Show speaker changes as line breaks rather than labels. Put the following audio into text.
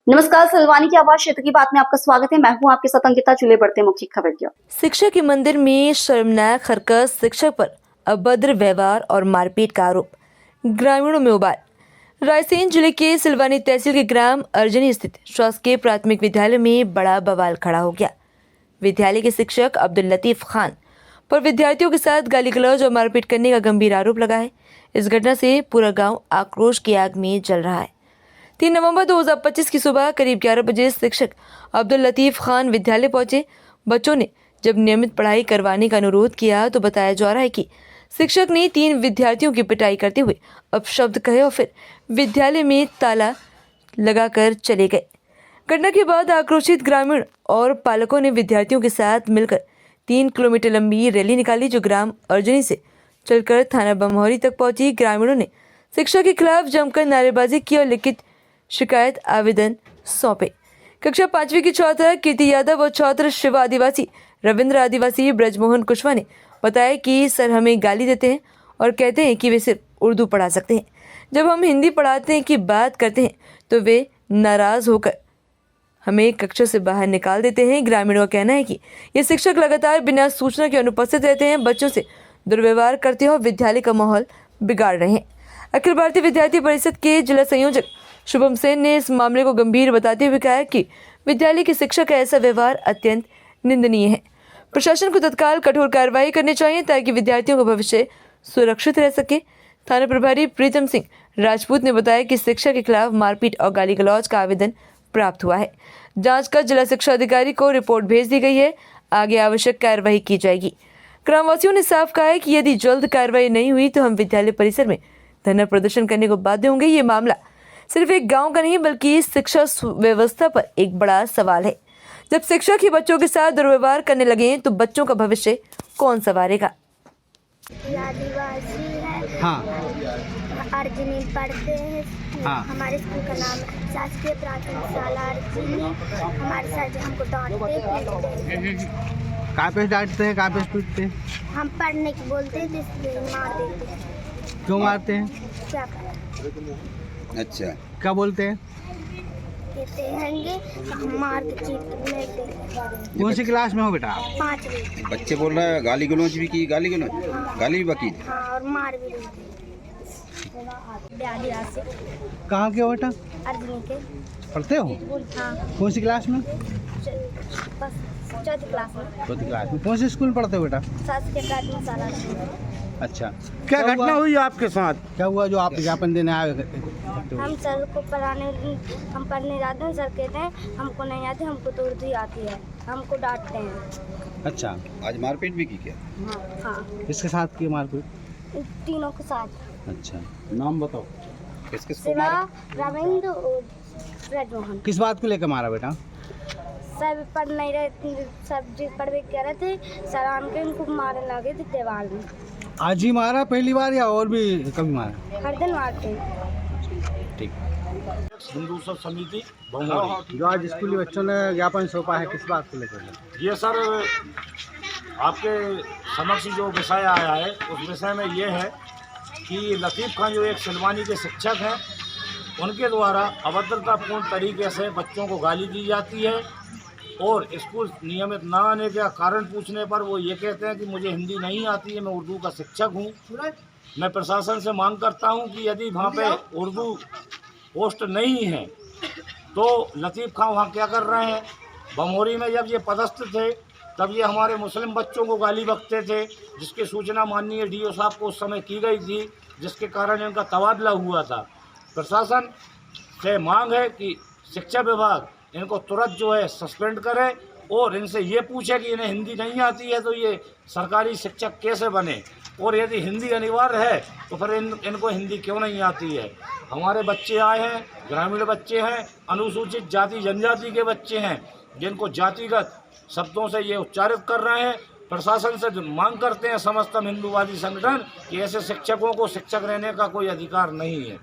नमस्कार, सिलवानी की आवाज क्षेत्र की बात में आपका स्वागत है। मैं हूं आपके साथ अंकिता। चुले बढ़ते मुख्य खबर की ओर।
शिक्षक के मंदिर में शर्मनाक हरकत, शिक्षक पर अभद्र व्यवहार और मारपीट का आरोप, ग्रामीणों में उबाल। रायसेन जिले के सिलवानी तहसील के ग्राम अर्जनी स्थित शासकीय प्राथमिक विद्यालय में बड़ा बवाल खड़ा हो गया। विद्यालय के शिक्षक अब्दुल लतीफ खान पर विद्यार्थियों के साथ गाली गलौज और मारपीट करने का गंभीर आरोप लगा है। इस घटना से पूरा गांव आक्रोश की आग में जल रहा है। 3 नवंबर 2025 की सुबह करीब 11 बजे शिक्षक अब्दुल लतीफ खान विद्यालय पहुंचे। बच्चों ने जब नियमित पढ़ाई करवाने का अनुरोध किया तो बताया जा रहा है कि शिक्षक ने 3 विद्यार्थियों की पिटाई करते हुए अपशब्द कहे और फिर विद्यालय में ताला लगाकर चले गए। घटना के बाद आक्रोशित ग्रामीण और पालकों ने विद्यार्थियों के साथ मिलकर 3 किलोमीटर लंबी रैली निकाली, जो ग्राम अर्जनी से चलकर थाना बमोरी तक पहुंची। ग्रामीणों ने शिक्षक के खिलाफ जमकर नारेबाजी की और लिखित शिकायत आवेदन सौंपे। कक्षा 5वीं की छात्रा कीर्ति यादव और छात्र शिवा आदिवासी, रविंद्र आदिवासी, ब्रजमोहन कुशवाहा ने बताया कि सर हमें गाली देते हैं और कहते हैं कि वे सिर्फ उर्दू पढ़ा सकते हैं। जब हम हिंदी पढ़ाते हैं की बात करते हैं तो वे नाराज होकर हमें कक्षा से बाहर निकाल देते हैं। ग्रामीणों का कहना है कि ये शिक्षक लगातार बिना सूचना के अनुपस्थित रहते हैं, बच्चों से दुर्व्यवहार करते हैं और विद्यालय का माहौल बिगाड़ रहे हैं। अखिल भारतीय विद्यार्थी परिषद के जिला संयोजक शुभम सेन ने इस मामले को गंभीर बताते हुए कहा कि विद्यालय के शिक्षक का ऐसा व्यवहार अत्यंत निंदनीय है। प्रशासन को तत्काल कठोर कार्रवाई करनी चाहिए ताकि विद्यार्थियों का भविष्य सुरक्षित रह सके। थाना प्रभारी प्रीतम सिंह राजपूत ने बताया कि शिक्षक के खिलाफ मारपीट और गाली गलौज का आवेदन प्राप्त हुआ है। जांच कर जिला शिक्षा अधिकारी को रिपोर्ट भेज दी गई है। आगे आवश्यक कार्रवाई की जाएगी। ग्रामवासियों ने साफ कहा है कि यदि जल्द कार्रवाई नहीं हुई तो हम विद्यालय परिसर में धरना प्रदर्शन करने को बाध्य होंगे। ये मामला सिर्फ एक गांव का नहीं बल्कि शिक्षा व्यवस्था पर एक बड़ा सवाल है। जब शिक्षक ही बच्चों के साथ दुर्व्यवहार करने लगे तो बच्चों का भविष्य कौन संवारेगा।
आदिवासी है।
हाँ।
अर्जनी पढ़ते हैं।
हाँ।
हमारे स्कूल का नाम है शासकीय प्राथमिक शाला अर्जनी। हमारे सर हमको डांटते पीटते।
कहाँ पे डांटते हैं, कहाँ पे पीटते हैं?
हम पढ़ने की बोलते हैं तो इसलिए मार देते हैं।
क्यों मारते हैं?
क्या करें?
अच्छा,
क्या बोलते हैं?
कहते हैंगे हम मार के चीट लेते हैं।
कौन सी क्लास में हो बेटा?
5वीं।
बच्चे बोल रहा है गाली गलौज भी की, गाली गलौज, गाली भी बकी।
हाँ, और मार भी देते हैं। आदिवासी।
कहाँ के हो बेटा?
अर्जनी के।
पढ़ते हो?
हाँ,
कौन सी क्लास में?
बस 4th क्लास में।
चौथी क्लास में। कौन से स्कूल में पढ़ते हो बेटा?
शासकीय प्राथमिक शाला अर्जनी।
अच्छा,
क्या घटना हुई आपके साथ?
क्या हुआ जो आप ज्ञापन देने आए?
हम सर को हम पढ़ने जाते हैं। सर कहते हैं हमको नहीं आती, हमको तो उर्दू आती है। हमको डांटते हैं।
अच्छा,
आज मारपीट भी की क्या?
हाँ,
किसके साथ की मारपीट?
तीनों के साथ।
अच्छा,
नाम बताओ। किसको
शिवा,
मारा?
रविंद्र और ब्रजमोहन।
किस बात को लेकर मारा बेटा?
सब पढ़ नहीं रहे, सब जी पढ़वे कह रहे थे। सर आन के उनको मारने लगे थे दीवार में।
आज ही मारा पहली बार या और भी कभी मारा?
हर दिन मारते हैं।
ठीक।
हिंदू सब समिति बमोरी।
जो आज स्कूली बच्चों ने ज्ञापन सौंपा है, किस बात को लेकर?
ये सर आपके समक्ष जो विषय आया है उस विषय में ये है कि लतीफ़ खान जो एक सिलवानी के शिक्षक हैं, उनके द्वारा अभद्रतापूर्ण तरीके से बच्चों को गाली दी जाती है और स्कूल नियमित न आने का कारण पूछने पर वो ये कहते हैं कि मुझे हिंदी नहीं आती है, मैं उर्दू का शिक्षक हूँ। मैं प्रशासन से मांग करता हूँ कि यदि वहाँ पे उर्दू पोस्ट नहीं है तो लतीफ़ खान वहाँ क्या कर रहे हैं? बमोरी में जब ये पदस्थ थे तब ये हमारे मुस्लिम बच्चों को गाली बकते थे, जिसकी सूचना माननीय डीओ साहब को उस समय की गई थी, जिसके कारण इनका तबादला हुआ था। प्रशासन से मांग है कि शिक्षा विभाग इनको तुरंत जो है सस्पेंड करे और इनसे ये पूछे कि इन्हें हिंदी नहीं आती है तो ये सरकारी शिक्षक कैसे बने, और यदि हिंदी अनिवार्य है तो फिर इनको हिंदी क्यों नहीं आती है। हमारे बच्चे आए हैं, ग्रामीण बच्चे हैं, अनुसूचित जाति जनजाति के बच्चे हैं, जिनको जातिगत शब्दों से ये उच्चारित कर रहे हैं। प्रशासन से मांग करते हैं समस्त हिंदूवादी संगठन कि ऐसे शिक्षकों को शिक्षक रहने का कोई अधिकार नहीं है।